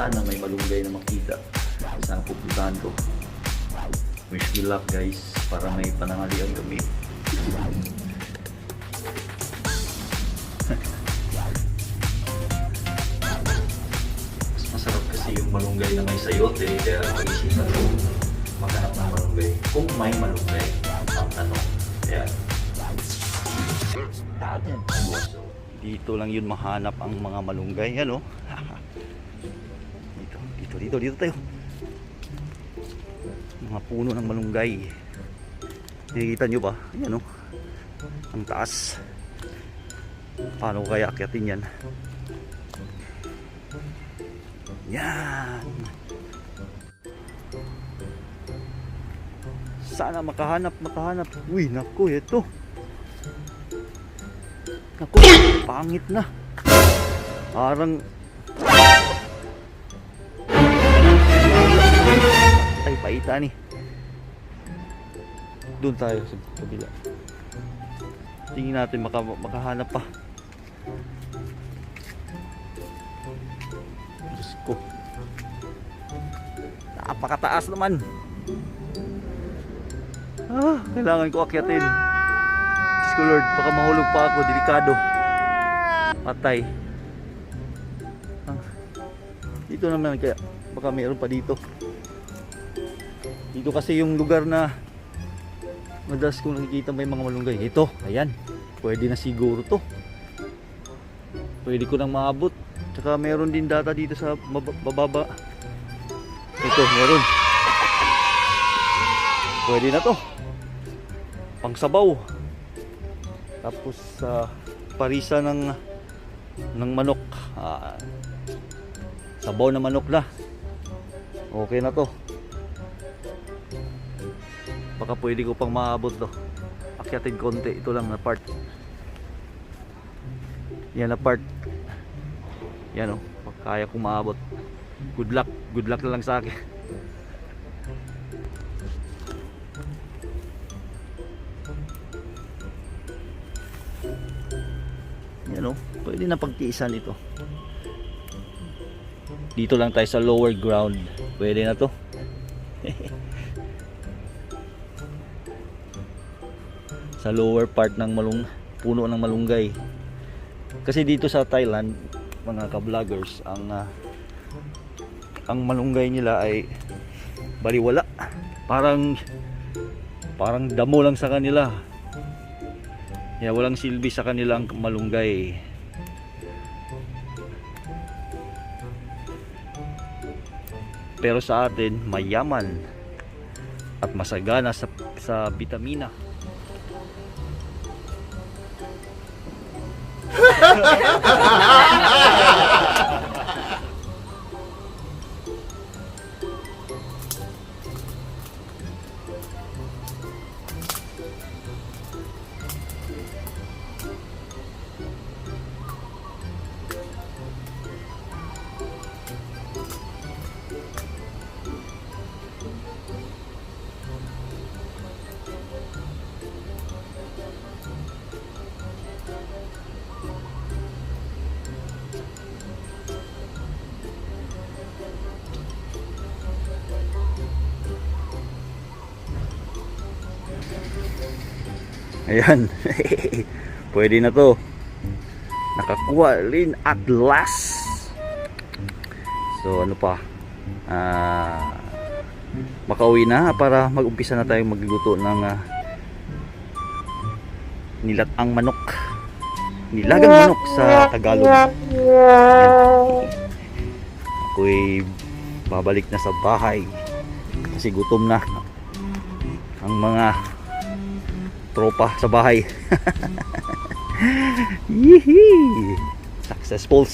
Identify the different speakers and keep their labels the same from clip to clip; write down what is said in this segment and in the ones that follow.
Speaker 1: sana may malunggay na makita. Saan pupuntahan ko. Wish me luck guys, para may panangalian kami. Mas masarap kasi yung malunggay na may sayote, kaya mag-isipan ko maghanap ng malunggay. Kung may malunggay, ang tanong. Kaya dito lang yun mahanap ang mga malunggay. Yan o. Dito tayo. Mga puno ng malunggay. Nakikita nyo ba? Ayan o. Ang taas. Paano kaya akyatin yan? Yan. Sana makahanap. Uy, naku, ito. Naku, pangit na. Parang ay paita ni. Doon tayo sa kabila. Tingin natin makahanap pa. Diyos ko. Napakataas naman. Kailangan ko akyatin. Diyos ko Lord, baka mahulog pa ako. Delikado. Patay. Dito naman kaya baka mayroon pa dito. Dito kasi yung lugar na madalas kong nakikita may mga malunggay. Ito, ayan. Pwede na siguro to. Pwede ko nang maabot. Tsaka meron din data dito sa bababa. Ito, meron. Pwede na to. Pangsabaw. Tapos parisa ng manok. Sabaw na manok na. Okay na to. Baka pwede ko pang maabot to. Akyatin konti. Ito lang na part. Yan na part. Yan o. Kaya kong maabot. Good luck. Good luck na lang sa akin. Yan o. Pwede na pagtiisan ito. Dito lang tayo sa lower ground. Pwede na to. Sa lower part ng puno ng malunggay. Kasi dito sa Thailand, mga ka-vloggers, ang malunggay nila ay baliwala. Parang damo lang sa kanila. Kaya walang silbi sa kanilang malunggay. Pero sa atin, mayaman at masagana sa bitamina. Ayan. Pwede na to. Nakakuha rin at last. So ano pa, makauwi na para mag-umpisa na tayo magluto ng nilatang manok, nilagang manok sa Tagalog. Ayan. Ako'y babalik na sa bahay kasi gutom na ang mga tropa sa bahay. Yee! Successful.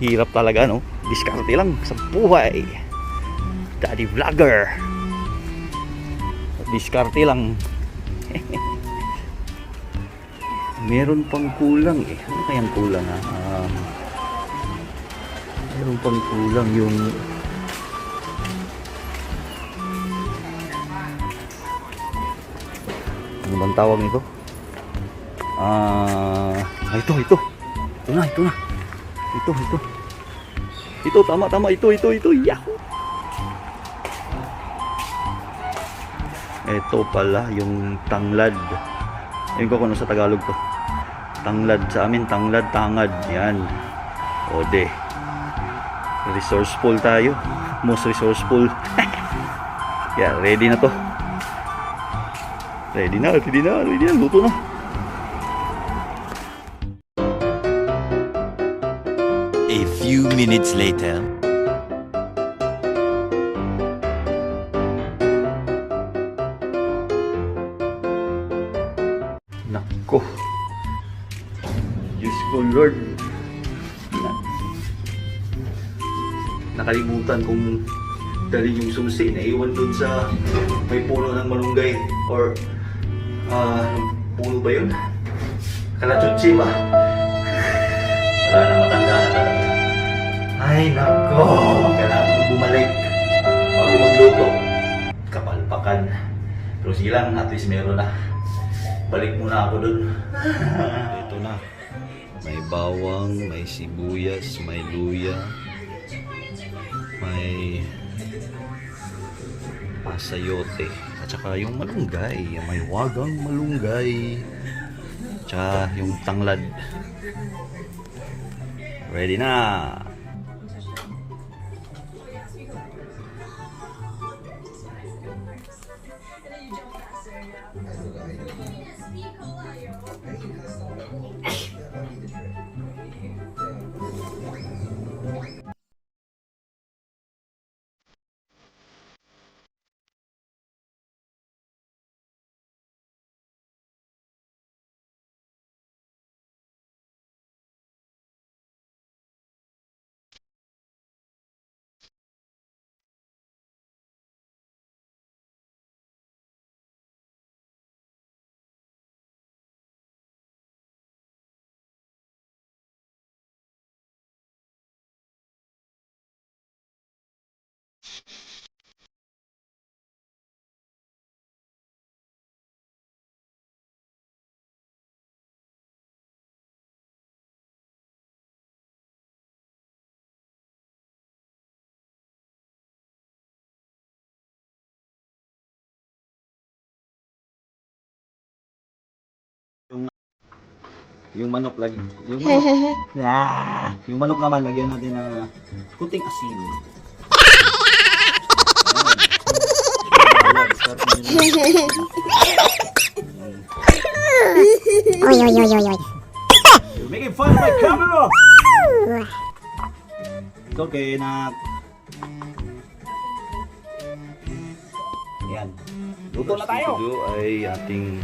Speaker 1: Hirap talaga, no? Diskarte lang sa buhay. Daddy vlogger. Diskarte lang. Meron pang kulang eh. Ano kayang kulang ha? Meron pang kulang yung ano bang tawag nito? Ito na. Ito. Ito, tama. Ito. Yahoo! Ito pala, yung tanglad. Ayun ko kung ano sa Tagalog to. Tanglad. Sa amin, tanglad, tangad. Yan. O de. Resourceful tayo. Most resourceful. Yeah, ready na to. Ready na. Luto na.
Speaker 2: A few minutes later.
Speaker 1: Nako. Diyos ko Lord. Nakalimutan kong dalhin yung susi. Naiwan dun sa may puno ng malunggay. Or puno ba yun? Kalachutsi ba? Wala na, matanda na talaga. Ay nako. Kailangan kong bumalik bago magluto. Kapalpakan. Pero sige lang, at least meron na. Balik muna ako dun. Ito na. May bawang, may sibuyas, may luya, may sayote, at saka yung malunggay. May wagang malunggay, tsaka yung tanglad. Ready na. Yung manok lagi. Yung manok. Yung manok naman lagyan natin ng kunting asin.
Speaker 3: Oy.
Speaker 1: You're making fun of my camera. It's okay, nak. Yan. Luto na tayo. Ito ay ating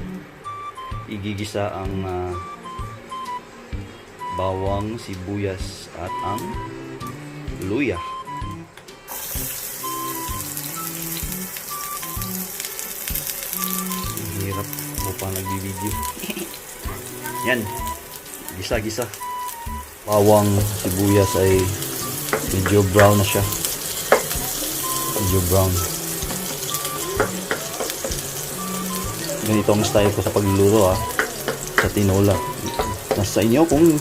Speaker 1: igigisa ang bawang, sibuyas at ang luya. Hirap ko pa nagbibideo. Yan. Gisa. Bawang, sibuyas ay medyo brown na siya. Medyo brown. Ganito ang style ko sa pagluluto sa tinola. Nasa inyo kung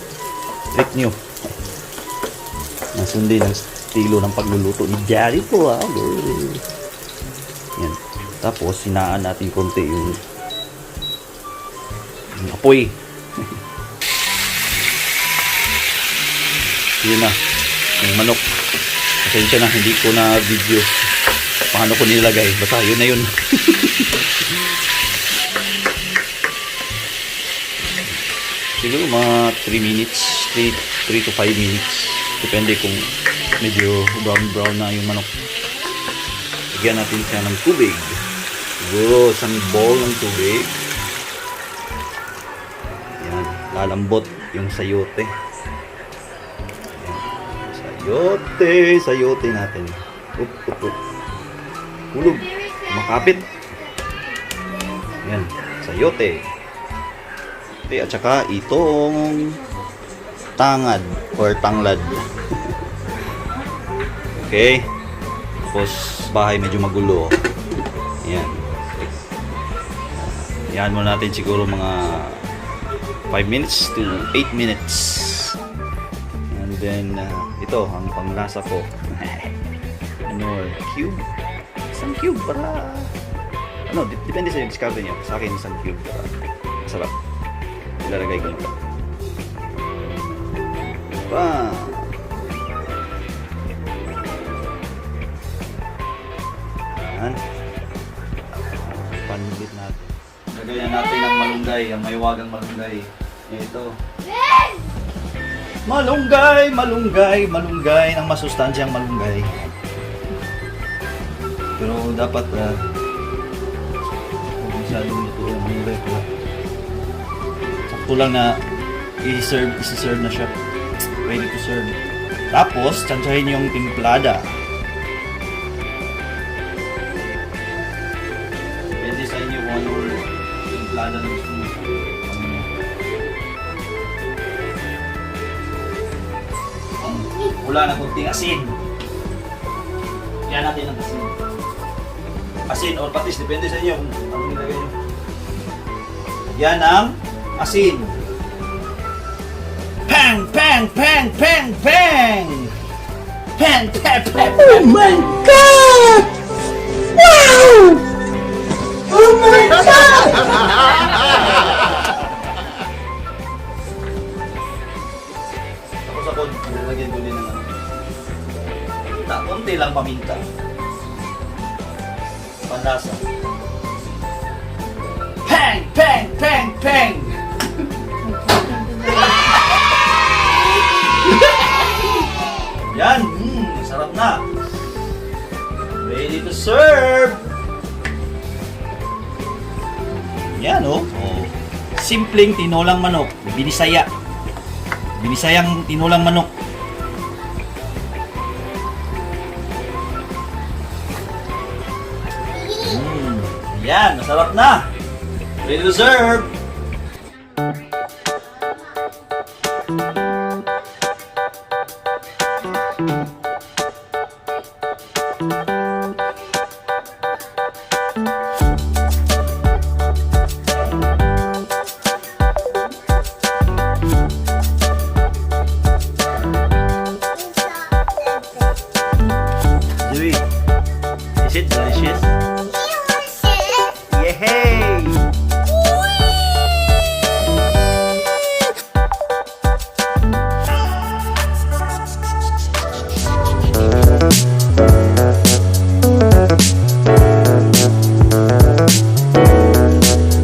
Speaker 1: trick nyo. Nasundin ang estilo ng pagluluto ni Daddy ko Yan. Tapos sinaan natin konti yung apoy. Yun na. Yung manok. Pasensya na, hindi ko na video paano ko nilagay. Basta yun na yun. Siguro mga 3 minutes, 3 to 5 minutes. Depende kung medyo brown na yung manok. Lagyan natin siya ng tubig. Siguro isang bowl ng tubig. Yan, lalambot yung sayote. Yan. Sayote natin. Up. Hulog. Makapit. Yan, sayote. At saka itong tangad or tanglad. Okay. Tapos bahay medyo magulo. Yan. Yan muna natin siguro mga 5 minutes to 8 minutes. Yan. then, ito, ang panglasa ko. Ano, cube? Isang cube para... Ano, depende sa discover niyo. Sa akin, isang cube para masarap. Ilalagay ko nito. Pa! Yan. Panulit natin. Lagyan natin ang malunggay, ang maywagang malunggay. Ito. Malunggay, malunggay, malunggay. Ang masustansyang malunggay. Pero dapat huwag masyadong ito yung malunggay ko. Sakto lang na isi-serve na siya. Ready to serve. Tapos, tsansyahin yung timplada. Depende sa inyo kung ano timplada na gusto mo. Wala na kunting asin. Yan natin ang asin. Asin or patis, depende sa inyo kung anong nilagay nyo. Yan ang asin. Pang! Pang! Pang! Pang! Pang! Pang! Pang! Pang! Oh my God! Wow! Oh my God! Tapos ako, nilagyan ko din ng konti lang paminta. Panlasa. Pang! Pang! Pang! Pang! Yan! Sarap na! Ready to serve! Yan oh! Simpleng tinolang manok. Binisaya. Binisayang tinolang manok. Yan! Masarap na! Ready to serve!